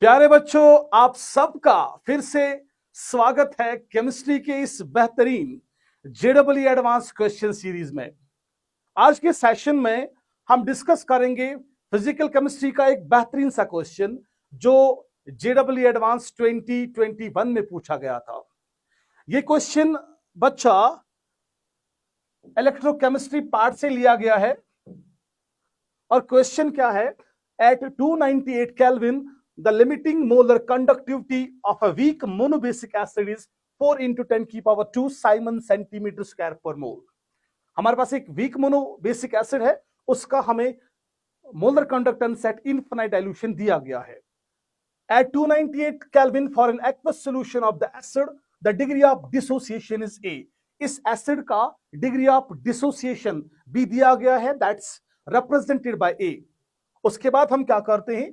प्यारे बच्चों, आप सबका फिर से स्वागत है केमिस्ट्री के इस बेहतरीन जेडब्ल्यू एडवांस क्वेश्चन सीरीज में। आज के सेशन में हम डिस्कस करेंगे फिजिकल केमिस्ट्री का एक बेहतरीन सा क्वेश्चन जो जेडब्ल्यू एडवांस 2021 में पूछा गया था। यह क्वेश्चन बच्चा इलेक्ट्रोकेमिस्ट्री पार्ट से लिया गया है और क्वेश्चन क्या है, at 298 kelvin the limiting molar conductivity of a weak monobasic acid is 4 into 10 की पावर 2 साइमन सेंटीमीटर स्क्वायर पर मोल। हमारे पास एक वीक मोनोबेसिक एसिड है, उसका हमें molar conductance at infinite dilution दिया गया है। At 298 Kelvin for an aqueous solution of the acid, the degree of dissociation is A। इस एसिड का डिग्री ऑफ डिसोसिएशन भी दिया गया है, दैट्स रिप्रेजेंटेड बाय A। उसके बाद हम क्या करते हैं,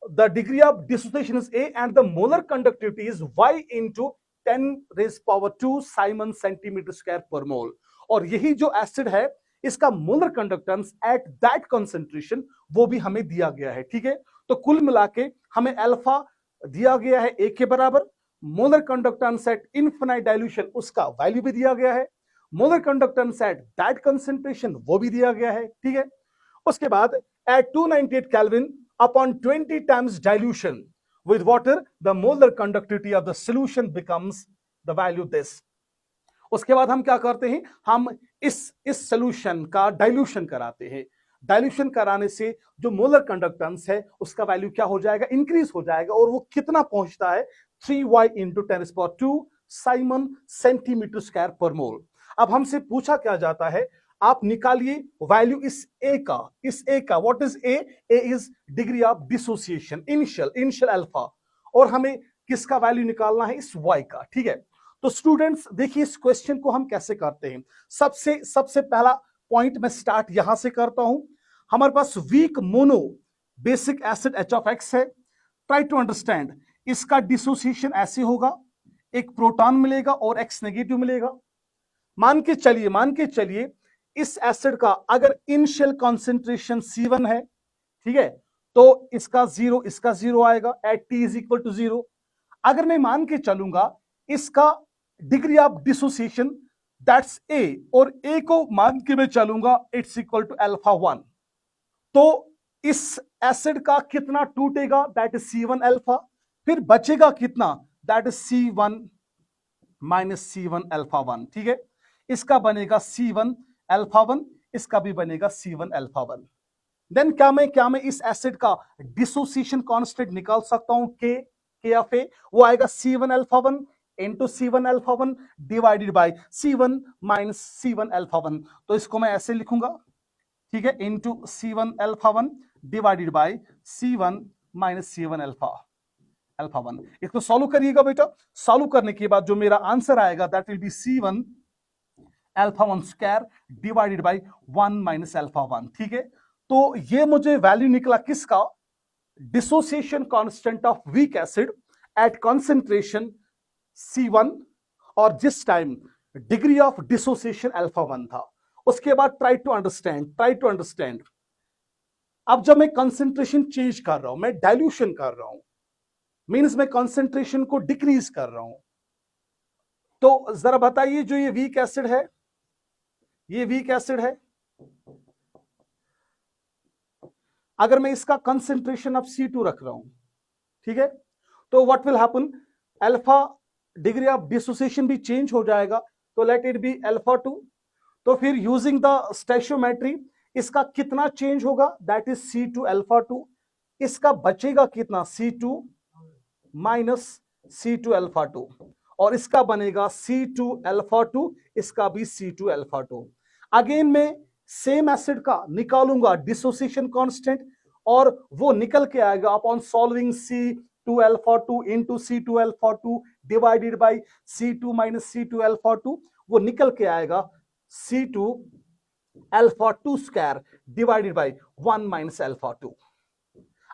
the degree of dissociation is A and the molar conductivity is Y into 10 raised power 2 Simon centimeter square per mole। और यही जो एसिड है इसका molar conductance at that concentration वो भी हमें दिया गया है। ठीक है, तो कुल मिला के हमें अल्फा दिया गया है A के बराबर, molar conductance at infinite dilution उसका वैल्यू भी दिया गया है, molar conductance at that concentration वो भी दिया गया है। ठीक है, उसके बाद at 298 kelvin upon 20 times dilution with water, the molar conductivity of the solution becomes the value this। उसके बाद हम क्या करते हैं, हम इस सोल्यूशन का डाइल्यूशन कराते हैं। डाइल्यूशन कराने से जो मोलर कंडक्टेंस है उसका वैल्यू क्या हो जाएगा, इंक्रीज हो जाएगा, और वो कितना पहुंचता है 3y into 10⁻²⁰ Simon centimetre square पर मोल। अब हमसे पूछा क्या जाता है, आप निकालिए वैल्यू इस ए का। What is a? A is degree of dissociation, initial alpha, और हमें किसका वैल्यू निकालना है, इस वाई का। ठीक है, तो स्टूडेंट्स देखिए इस क्वेश्चन को हम कैसे करते हैं। सबसे पहला पॉइंट मैं स्टार्ट यहां से करता हूं। हमारे पास weak mono basic acid HF है। ट्राई टू अंडरस्टैंड, इसका डिसोसिएशन ऐसे होगा, एक प्रोटॉन मिलेगा और X नेगेटिव मिलेगा। मान के चलिए इस एसिड का अगर इनिशियल कॉन्सेंट्रेशन C1 है, ठीक है, तो इसका जीरो आएगा at T is equal to 0। अगर मैं मान के चलूंगा इसका degree of dissociation that's A, और A को मान के मैं चलूंगा इट्स इक्वल टू अल्फा 1, तो इस एसिड का कितना टूटेगा, दैट इज C1 अल्फा, फिर बचेगा कितना, that is C1 minus C1 alpha 1। ठीक है, इसका बनेगा C1 अल्फा 1, इसका भी बनेगा C1 अल्फा 1। देन क्या मैं इस एसिड का डिसोसिएशन कांस्टेंट निकाल सकता हूं, K ऑफ A, वो आएगा C1 alpha 1 into C1 alpha 1 divided by C1 minus C1 alpha 1। तो इसको मैं ऐसे लिखूंगा, ठीक है, into C1 alpha 1 divided by C1 minus C1 alpha 1। इसको सॉल्व करिएगा बेटा। सॉल्व करने के बाद जो मेरा आंसर आएगा that will be C1 alpha 1 square divided by 1 minus alpha 1। ठीक है, तो ये मुझे वैल्यू निकला किसका, dissociation constant of weak acid at concentration C1, और जिस time degree of dissociation alpha 1 था। उसके बाद ट्राई टू अंडरस्टैंड, अब जब मैं कंसंट्रेशन चेंज कर रहा हूं, मैं डाइल्यूशन कर रहा हूं, मींस मैं कंसंट्रेशन को डिक्रीज कर रहा हूं, तो जरा बताइए जो ये वीक एसिड है, ये वीक एसिड है, अगर मैं इसका कंसंट्रेशन अब C2 रख रहा हूं, ठीक है, तो what will happen, alpha degree of dissociation भी चेंज हो जाएगा, तो लेट इट बी अल्फा 2। तो फिर यूजिंग द स्टोइचियोमेट्री इसका कितना चेंज होगा, दैट इज C2 अल्फा 2, इसका बचेगा कितना, C2 माइनस C2 अल्फा 2, और इसका बनेगा C2 अल्फा 2, इसका भी C2 अल्फा 2। अगेन मैं सेम एसिड का निकालूंगा डिसोसिएशन कांस्टेंट, और वो निकल के आएगा upon solving C2 alpha 2 into C2 alpha 2 divided by C2 minus C2 alpha 2, वो निकल के आएगा C2 alpha 2 square divided by 1 minus alpha 2।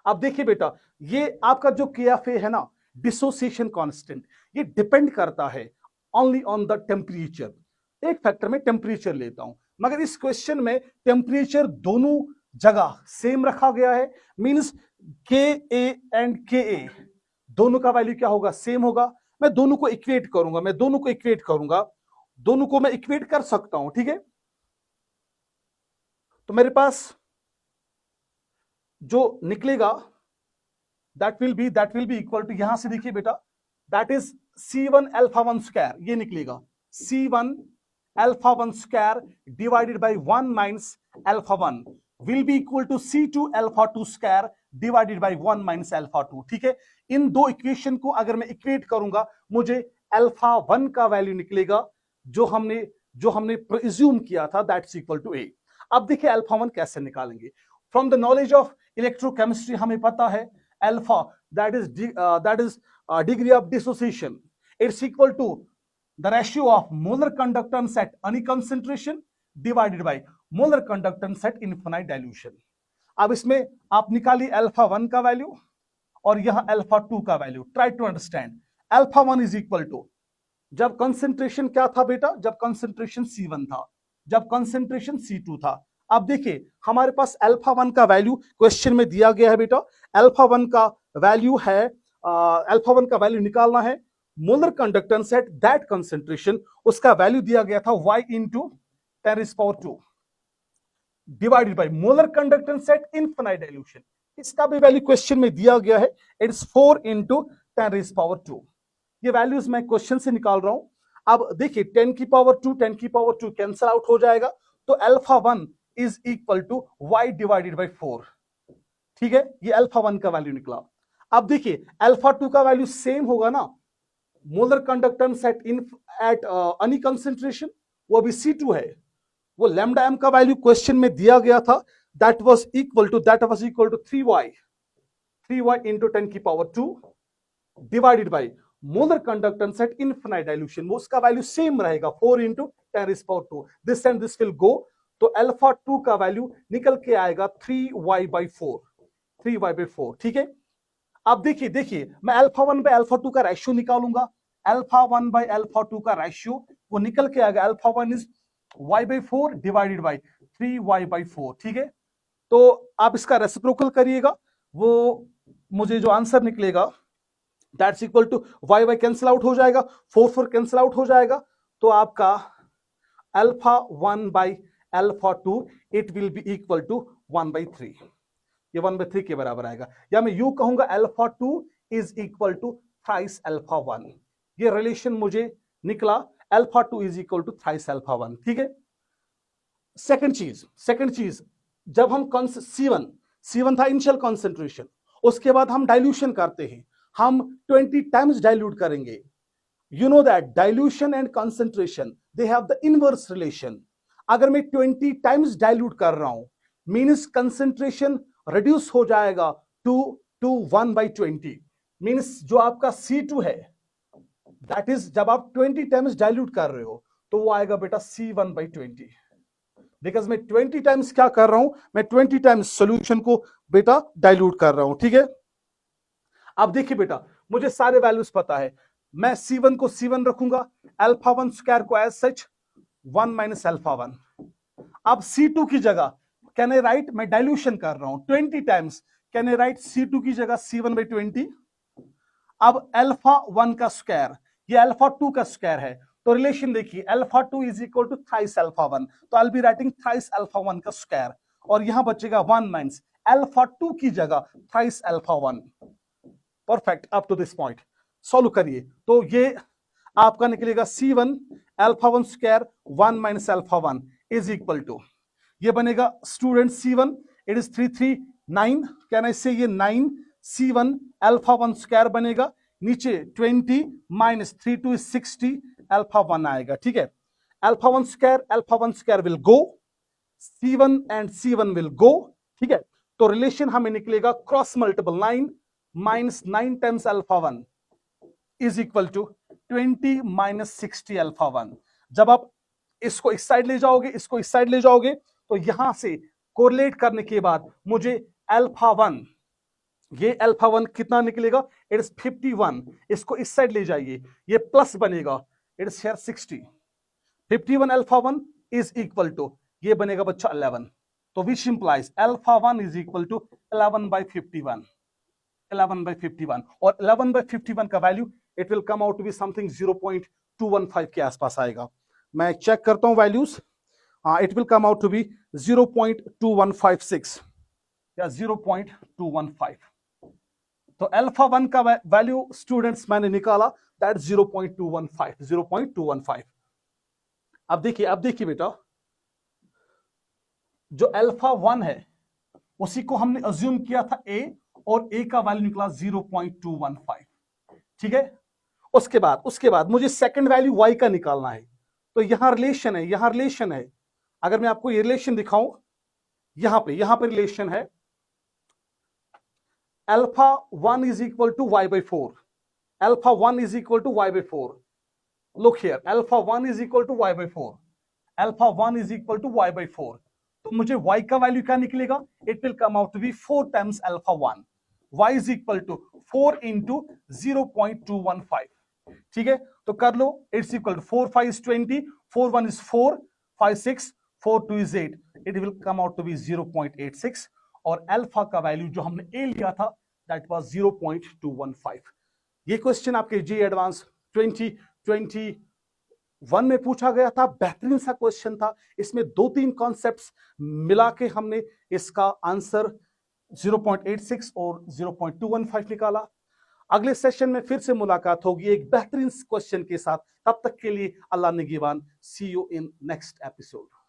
अब देखिए बेटा, ये आपका जो KFA है ना, डिसोसिएशन कांस्टेंट, ये डिपेंड करता है ओनली ऑन द टेम्परेचर। एक फैक्टर में टेम्परेचर लेता हूं, मगर इस क्वेश्चन में टेम्परेचर दोनों जगह सेम रखा गया है, मींस के ए एंड के ए दोनों का वैल्यू क्या होगा, सेम होगा। मैं दोनों को इक्वेट करूंगा, दोनों को मैं इक्वेट कर सकता हूं, ठीक है। तो मेरे पास जो निकलेगा that will be equal to, यहां से देखिए बेटा, that is C1 alpha 1 square, ये निकलेगा C1 alpha 1 square divided by 1 minus alpha 1 will be equal to C2 alpha 2 square divided by 1 minus alpha 2, ठीक है। इन दो इक्वेशन को अगर मैं इक्वेट करूंगा, मुझे अल्फा 1 का वैल्यू निकलेगा जो हमने प्रिज्यूम किया था, दैट्स इक्वल टू ए। अब देखिए अल्फा 1 कैसे निकालेंगे। From the knowledge of electrochemistry हमें पता है alpha that is degree of dissociation, it's equal to the ratio of molar conductance at any concentration divided by molar conductance at infinite dilution। अब इसमें आप निकालिए अल्फा 1 का वैल्यू और यहां अल्फा 2 का value. Try to understand. Alpha 1 is equal to, जब concentration क्या था बेटा, जब कंसेंट्रेशन C1 था, जब कंसेंट्रेशन C2 था। अब देखिए हमारे पास अल्फा 1 का वैल्यू क्वेश्चन में दिया गया है बेटा, अल्फा 1 का वैल्यू है, अल्फा 1 का वैल्यू निकालना है molar conductance at that concentration, उसका वैल्यू दिया गया था y into 10⁻² divided by molar conductance at infinite dilution. इसका भी वैल्यू क्वेश्चन में दिया गया है, इट्स 4 इंटू 10⁻²। ये वैल्यूज मैं क्वेश्चन से निकाल रहा हूं। अब देखिए 10⁻² कैंसिल आउट हो जाएगा, तो alpha 1 is equal to y divided by 4, ठीक है। ये अल्फा 1 का वैल्यू निकला। अब देखिए अल्फा 2 का वैल्यू सेम होगा ना, molar conductance at any concentration, वो भी C2 है। वो लैम्डा m का वैल्यू क्वेश्चन में दिया गया था, that was equal to 3y into 10⁻² divided by molar conductance at infinite dilution, वो उसका वैल्यू सेम रहेगा 4 into 10⁻²। This and this will go, तो अल्फा 2 का वैल्यू निकल के आएगा 3y/4, ठीक है। अब देखिए मैं अल्फा 1 बाय अल्फा 2 का रेशियो निकालूंगा, अल्फा 1 बाय अल्फा 2 का रेशियो वो निकल के आएगा, alpha 1 is y/4 divided by 3y/4, ठीक है। तो आप इसका रेसिप्रोकल करिएगा, वो मुझे जो आंसर निकलेगा that's equal to y cancel out हो जाएगा, 4 कैंसिल आउट हो जाएगा, तो आपका alpha 1 by alpha 2 it will be equal to 1/3, ये 1/3 के बराबर आएगा। या मैं यू कहूंगा alpha 2 is equal to thrice alpha 1, ये रिलेशन मुझे निकला, alpha 2 is equal to thrice alpha 1, ठीक है। सेकंड चीज, जब हम C1 था इनिशियल कॉन्सेंट्रेशन, उसके बाद हम डाइल्यूशन करते हैं, हम 20 टाइम्स डाइल्यूट करेंगे। You know that dilution and concentration they have the inverse relation. अगर मैं 20 टाइम्स डाइल्यूट कर रहा हूं, मीन्स कंसेंट्रेशन रिड्यूस हो जाएगा टू 1/20, मीन्स जो आपका C2 है, दैट इज जब आप 20 टाइम्स डाइल्यूट कर रहे हो तो वो आएगा बेटा C1/20, बिकॉज मैं 20 टाइम्स क्या कर रहा हूं, मैं 20 टाइम्स सॉल्यूशन को बेटा डाइल्यूट कर रहा हूं, ठीक है। अब देखिए बेटा मुझे सारे वैल्यूज पता है, मैं C1 को C1 रखूंगा, अल्फा 1 स्क्वायर को एज सच 1 माइनस अल्फा 1। अब C2 की जगह कैन आई राइट, मैं डाइल्यूशन कर रहा हूं 20 times, can I right C2 की जगह C1/20। अब अल्फा 1 का स्क्वायर, ये अल्फा 2 का स्क्वायर है, तो रिलेशन देखिए alpha 2 is equal to thrice alpha 1, तो I will be writing thrice alpha 1 का स्क्वायर, और यहां बचेगा 1 माइनस अल्फा 2 की जगह thrice alpha 1। Perfect, up to this point solve करिए, तो ये आपका निकलेगा C1 alpha 1 square 1 minus alpha 1 is equal to, ये बनेगा student C1 it is 339, can I say ये 9 C1 अल्फा 1 स्क्वायर बनेगा, नीचे 20 माइनस 32 इज 60 अल्फा 1 आएगा, ठीक है। Alpha 1 square will go, C1 and C1 will go, ठीक है। तो रिलेशन हमें निकलेगा cross multiple 9 minus 9 times alpha 1 is equal to 20 minus 60 alpha 1। जब आप इसको इस साइड ले जाओगे, इसको इस साइड ले जाओगे, तो यहां से कोरिलेट करने के बाद मुझे अल्फा 1, ये अल्फा 1 कितना निकलेगा, इट इज 51, इसको इस साइड ले जाइए, ये प्लस बनेगा, it is here 60, 51 alpha 1 is equal to, ये बनेगा बच्चा 11, तो which implies alpha 1 is equal to 11 by 51, 11 by 51, और 11 by 51 का value it will come out to be something 0.215 के आसपास आएगा। मैं चेक करता हूं values, it will come out to be 0.2156 या 0.215। तो अल्फा 1 का वैल्यू स्टूडेंट्स मैंने निकाला, दैट 0.215, 0.215। अब देखिए बेटा, जो अल्फा 1 है उसी को हमने अज्यूम किया था ए, और ए का वैल्यू निकला 0.215, ठीक है। उसके बाद मुझे सेकंड वैल्यू वाई का निकालना है। तो यहां रिलेशन है, अगर मैं आपको ये रिलेशन दिखाऊं, यहां पे रिलेशन है, alpha 1 is equal to y by 4, alpha 1 is equal to y by 4। Look here, alpha 1 is equal to y by 4, alpha 1 is equal to y by 4। तो मुझे y का वैल्यू क्या निकलेगा, it will come out to be 4 times alpha 1, y is equal to 4 into 0.215, ठीक है। तो कर लो, it's equal to 4 5 is 20, 4 1 is 4, 5 6, 4 2 is 8, it will come out to be 0.86, और अल्फा का वैल्यू जो हमने ए लिया था दैट वाज 0.215। ये क्वेश्चन आपके जी एडवांस 2021 में पूछा गया था, बेहतरीन सा क्वेश्चन था। इसमें 2-3 कॉन्सेप्ट्स मिला के हमने इसका आंसर 0.86 और 0.215 निकाला। अगले सेशन में फिर से मुलाकात होगी एक बेहतरीन क्वेश्चन के साथ। तब तक के लिए अल्लाह निगहबान। सी यू इन नेक्स्ट एपिसोड।